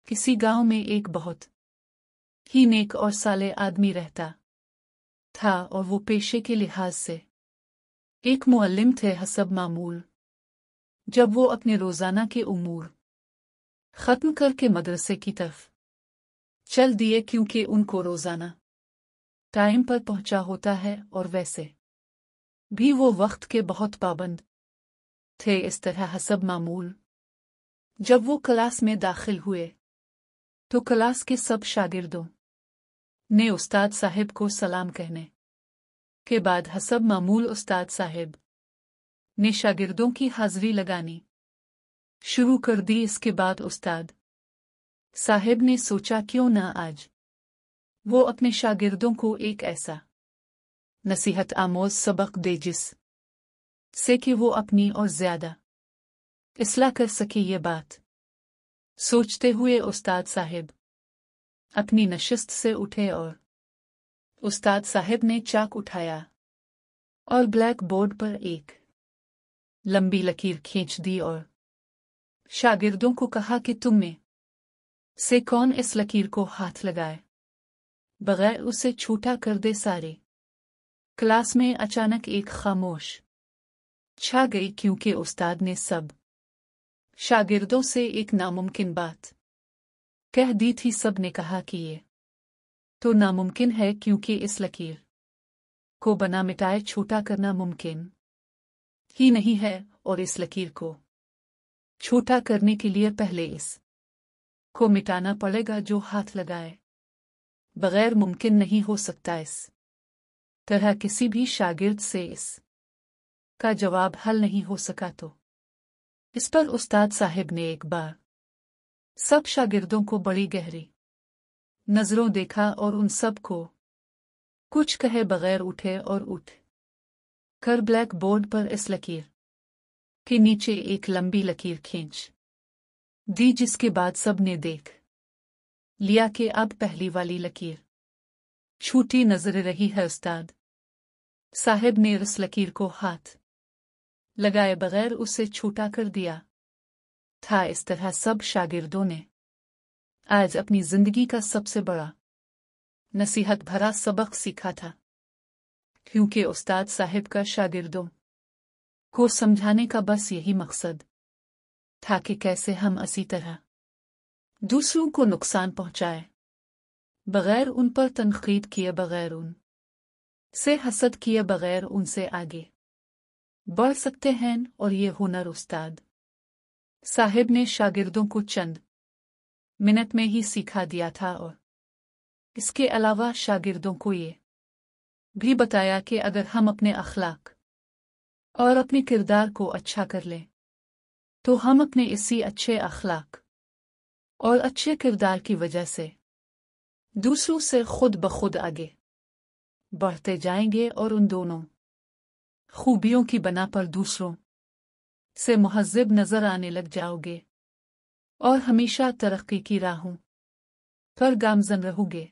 किसी गांव में एक बहुत ही नेक और साले आदमी रहता था और वो पेशे के लिहाज से एक मुअल्लिम थे हसब मामूल। जब वो अपने रोज़ाना के उमूर ख़त्म करके मदरसे की तरफ चल दिए, क्योंकि उनको रोज़ाना टाइम पर पहुंचा होता है और वैसे भी वो वक्त के बहुत पाबंद थे। इस तरह हसब मामूल जब वो क्लास में दाखिल हुए तो क्लास के सब शागिर्दों ने उस्ताद साहिब को सलाम कहने के बाद हसब मामूल उस्ताद साहिब ने शागिर्दों की हाज़िरी लगानी शुरू कर दी। इसके बाद उस्ताद साहिब ने सोचा क्यों ना आज वो अपने शागिर्दों को एक ऐसा नसीहत आमोज सबक दे जिस से कि वो अपनी और ज़्यादा इस्लाह कर सके। ये बात सोचते हुए उस्ताद साहिब अपनी नशिस्त से उठे और उस्ताद साहिब ने चाक उठाया और ब्लैक बोर्ड पर एक लंबी लकीर खींच दी और शागिर्दों को कहा कि तुम में से कौन इस लकीर को हाथ लगाए बगैर उसे छूटा कर दे। सारे क्लास में अचानक एक खामोश छा गई, क्योंकि उस्ताद ने सब शागिर्दों से एक नामुमकिन बात कह दी थी। सब ने कहा कि ये तो नामुमकिन है, क्योंकि इस लकीर को बना मिटाए छोटा करना मुमकिन ही नहीं है, और इस लकीर को छोटा करने के लिए पहले इस को मिटाना पड़ेगा जो हाथ लगाए बगैर मुमकिन नहीं हो सकता। इस तरह किसी भी शागिर्द से इस का जवाब हल नहीं हो सका। तो इस पर उस्ताद साहिब ने एक बार सब शागिर्दों को बड़ी गहरी नजरों देखा और उन सब को कुछ कहे बगैर उठे और उठ कर ब्लैक बोर्ड पर इस लकीर के नीचे एक लंबी लकीर खींच दी, जिसके बाद सब ने देख लिया कि अब पहली वाली लकीर छूटी नजर रही है। उस्ताद साहिब ने उस लकीर को हाथ लगाए बगैर उसे छूटा कर दिया था। इस तरह सब शागिर्दों ने आज अपनी जिंदगी का सबसे बड़ा नसीहत भरा सबक सीखा था, क्योंकि उस्ताद साहिब का शागिर्दों को समझाने का बस यही मकसद था कि कैसे हम इसी तरह दूसरों को नुकसान पहुंचाए बगैर उन पर तनकीद किए, बगैर उन से हसद किए, बगैर उनसे आगे बढ़ सकते हैं। और ये हुनर उस्ताद साहिब ने शागिर्दों को चंद मिनट में ही सिखा दिया था, और इसके अलावा शागिर्दों को ये भी बताया कि अगर हम अपने अखलाक और अपने किरदार को अच्छा कर लें तो हम अपने इसी अच्छे अखलाक और अच्छे किरदार की वजह से दूसरों से खुद ब खुद आगे बढ़ते जाएंगे और उन दोनों खूबियों की बना पर दूसरों से मुहज़्ज़ब नजर आने लग जाओगे और हमेशा तरक्की की राहों पर गामज़न रहोगे।